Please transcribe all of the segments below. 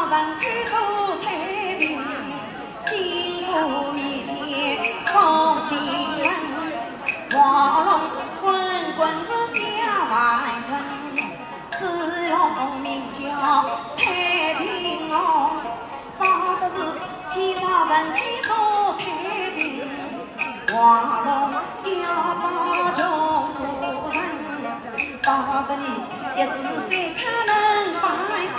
人居多太平，金戈面前送金人，黄龙滚滚是下外城，赤龙名叫太平王，保的是天上人间多太平，黄龙要保穷苦人，保得你一时三刻能翻身，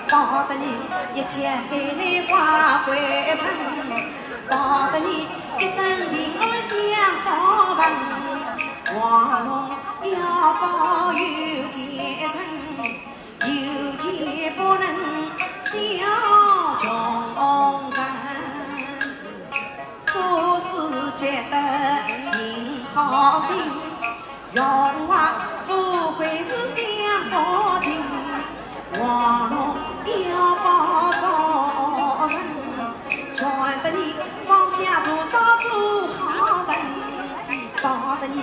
保得你一切海内挂归尘，保得你一生平安享福分，黄龙要保有钱人，有钱不能享穷人，做事觉得人好心，荣华富贵是享不尽，黄龙要保做人，劝得你放下屠刀做好人，保得你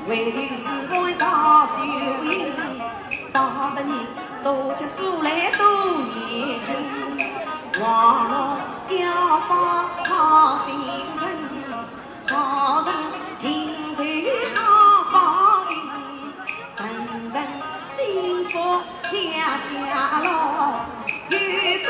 为的是为造修行，保得你多吃素来多念经，黄龙要保好心人，好人今世好报应，人人幸福家家乐，有个